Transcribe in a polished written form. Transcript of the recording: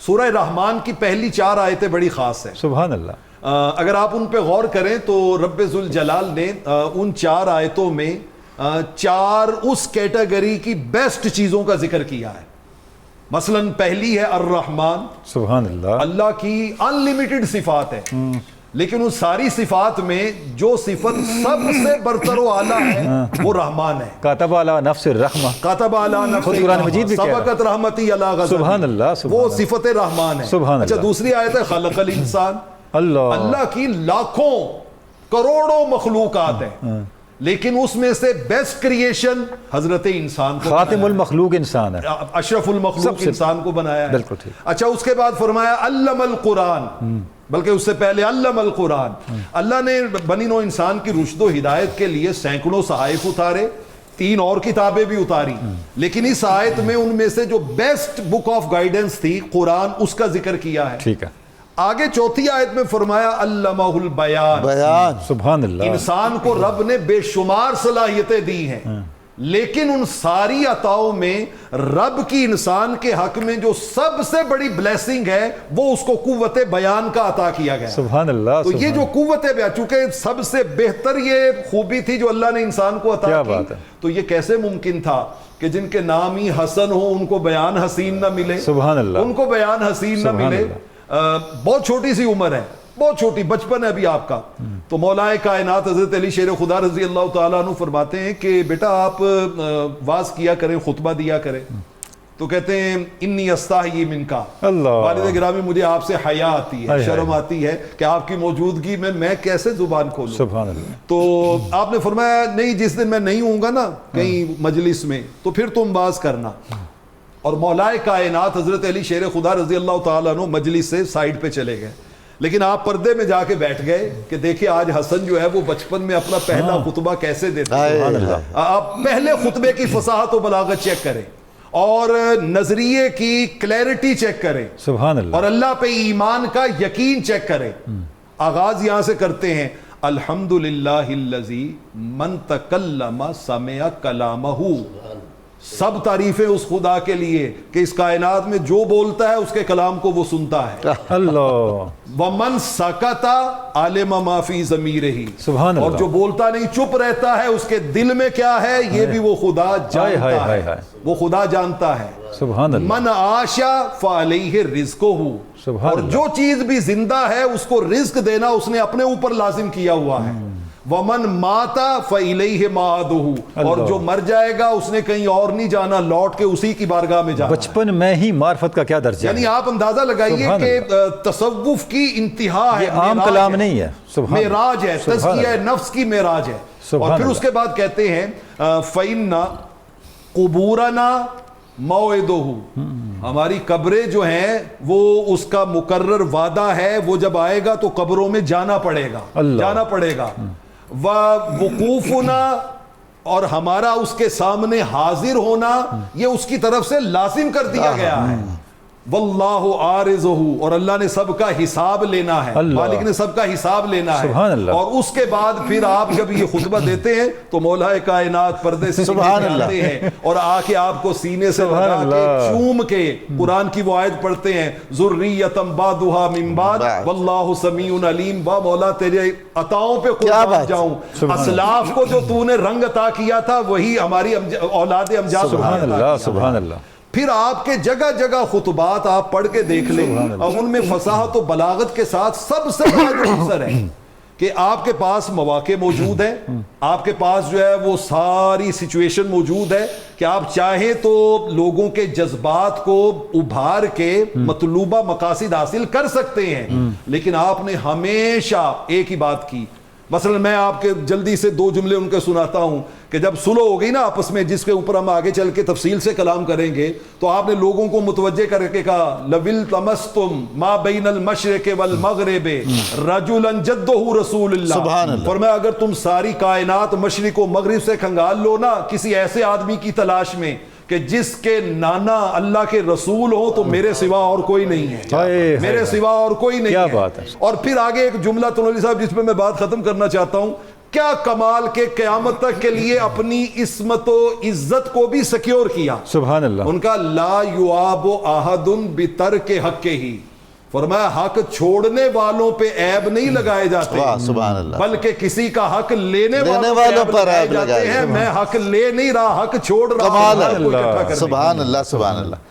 سورہ رحمان کی پہلی 4 آیتیں بڑی خاص ہیں. سبحان اللہ. اگر آپ ان پہ غور کریں تو رب ذوالجلال نے ان 4 آیتوں میں 4 اس کیٹیگری کی بیسٹ چیزوں کا ذکر کیا ہے. مثلا پہلی ہے الرحمن. سبحان اللہ. اللہ کی انلمیٹڈ صفات ہے، لیکن ان ساری صفات میں جو صفت سب سے برتر و اعلیٰ ہے وہ رحمان ہے. کاتب علی نفس الرحمہ. کاتب علی نفس خود قرآن مجید بھی کہہ رہا ہے. سبقت رحمتی علی غضب. سبحان اللہ. وہ صفت رحمان ہے. سبحان اچھا اللہ. دوسری آیت ہے خلق الانسان. اللہ کی لاکھوں کروڑوں مخلوقات ہیں، لیکن اس میں سے بیسٹ کریشن حضرت انسان کو، خاتم المخلوق انسان ہے، اشرف المخلوق انسان کو بنایا ہے. بالکل ٹھیک. اچھا اس کے بعد فرمایا علم القرآن، بلکہ اس سے پہلے علم القرآن. اللہ نے بنی نوع انسان کی رشد و ہدایت کے لیے سینکڑوں صحائف اتارے، 3 اور کتابیں بھی اتاری، لیکن اس آیت میں ان میں سے جو بیسٹ بک آف گائیڈنس تھی قرآن، اس کا ذکر کیا ہے. ٹھیک ہے. آگے چوتھی آیت میں فرمایا علمہ البیان. سبحان اللہ. انسان کو رب نے بے شمار صلاحیتیں دی ہیں، لیکن ان ساری عطاؤں میں رب کی انسان کے حق میں جو سب سے بڑی بلیسنگ ہے وہ اس کو قوت بیان کا عطا کیا گیا. سبحان اللہ. تو یہ جو قوت بیان، چونکہ سب سے بہتر یہ خوبی تھی جو اللہ نے انسان کو عطا کی، تو یہ کیسے ممکن تھا کہ جن کے نام ہی حسن ہو ان کو بیان حسین نہ ملے. سبحان اللہ. ان کو بیان حسین نہ ملے. بہت چھوٹی سی عمر ہے، بہت چھوٹی بچپن ہے ابھی آپ کا. تو مولا کائنات حضرت علی شیر خدا رضی اللہ تعالیٰ عنہ فرماتے ہیں کہ بیٹا آپ واز کیا کریں، خطبہ دیا کریں. تو کہتے ہیں انی استحیی منکا، والد گرامی مجھے آپ سے حیا آتی ہے، شرم آتی ہے کہ آپ کی موجودگی میں کیسے زبان کھولوں. سبحان اللہ. تو آپ نے فرمایا نہیں، جس دن میں نہیں ہوں گا نا کہیں مجلس میں تو پھر تم باز کرنا. اور مولا کائنات حضرت علی شیر خدا رضی اللہ تعالیٰ عنہ مجلس سے سائیڈ پہ چلے گئے، لیکن آپ پردے میں جا کے بیٹھ گئے کہ دیکھیں آج حسن جو ہے وہ بچپن میں اپنا پہلا خطبہ کیسے دیتا ہے. آپ پہلے خطبے کی فصاحت و بلاغت چیک کریں اور نظریے کی کلیئرٹی چیک کریں. سبحان اللہ. اور اللہ پہ ایمان کا یقین چیک کریں. آغاز یہاں سے کرتے ہیں الحمدللہ الذی من تکلم سمع کلامہ. سب تعریفیں اس خدا کے لیے کہ اس کائنات میں جو بولتا ہے اس کے کلام کو وہ سنتا ہے. اللہ. ومن سکت علم ما فی ضمیرہ. سبحان اللہ. اور جو بولتا نہیں چپ رہتا ہے اس کے دل میں کیا ہے یہ بھی وہ خدا جانتا ہے. وہ خدا جانتا ہے. سبحان اللہ. من عاشا فعلیہ رزقہ. اور جو چیز بھی زندہ ہے اس کو رزق دینا اس نے اپنے اوپر لازم کیا ہوا ہے. ومن ماتا فإلیہ مآدہ. اور جو مر جائے گا اس نے کہیں اور نہیں جانا، لوٹ کے اسی کی بارگاہ میں جانا. بچپن میں ہی معرفت کا کیا درجہ ہے. یعنی آپ اندازہ لگائیے کہ تصوف کی انتہا ہے، یہ عام کلام نہیں ہے. معراج ہے، تزکیہ نفس کی معراج ہے. اور پھر اس کے بعد کہتے ہیں فإن قبورنا موعدہ. ہماری قبریں جو ہیں وہ اس کا مقرر وعدہ ہے، وہ جب آئے گا تو قبروں میں جانا پڑے گا، جانا پڑے گا. ووقوفنا، اور ہمارا اس کے سامنے حاضر ہونا یہ اس کی طرف سے لازم کر دیا گیا ہے. واللہ عارضہ. اور اللہ نے سب کا حساب لینا ہے، مالک نے سب کا حساب لینا ہے. اور اس کے بعد پھر آپ جب یہ خطبہ دیتے ہیں تو مولا کائنات پردے سے آتے ہیں اور آ کے آپ کو سینے سے لگا کے چوم کے قرآن کی وہ آیت پڑھتے ہیں ذریۃ بعضھا من بعض واللہ سمیع علیم. واہ مولا تیرے عطاؤں پہ قربان جاؤں، اسلاف کو جو تو نے رنگ عطا کیا تھا وہی ہماری اولاد امجاد. سبحان اللہ. سبحان اللہ. پھر آپ کے جگہ جگہ خطبات آپ پڑھ کے دیکھ لیں اور ان میں فصاحت و بلاغت کے ساتھ سب سے بڑا جو عنصر ہے کہ آپ کے پاس مواقع موجود ہیں، آپ کے پاس جو ہے وہ ساری سچویشن موجود ہے کہ آپ چاہیں تو لوگوں کے جذبات کو ابھار کے مطلوبہ مقاصد حاصل کر سکتے ہیں. لیکن آپ نے ہمیشہ ایک ہی بات کی. مثلا میں آپ کے جلدی سے 2 جملے ان کے سناتا ہوں کہ جب صلح ہو گئی نا آپس میں، جس کے اوپر ہم آگے چل کے تفصیل سے کلام کریں گے، تو آپ نے لوگوں کو متوجہ کر کے کہا لَوِلْ تَمَسْتُمْ مَا بَيْنَ الْمَشْرِقِ وَالْمَغْرِبِ رَجُلًا جَدُّهُ رَسُولُ اللَّهِ. فرمایا اگر تم ساری کائنات مشرق و مغرب سے کھنگال لو نا کسی ایسے آدمی کی تلاش میں کہ جس کے نانا اللہ کے رسول ہو تو میرے سوا اور کوئی نہیں ہے، میرے سوا اور کوئی نہیں ہے. اور پھر آگے ایک جملہ تنوری صاحب جس پہ میں بات ختم کرنا چاہتا ہوں کیا کمال کے قیامت تک کے لیے اپنی عصمت و عزت کو بھی سیکیور کیا. سبحان اللہ. ان کا لا یعاب احد بترک حقہ، فرمایا حق چھوڑنے والوں پہ عیب نہیں لگائے جاتے، سبحان اللہ، بلکہ کسی کا حق لینے والوں پر عیب لگائے جاتے ہیں. میں حق لے نہیں رہا، حق چھوڑ رہا ہوں. سبحان اللہ، سبحان اللہ.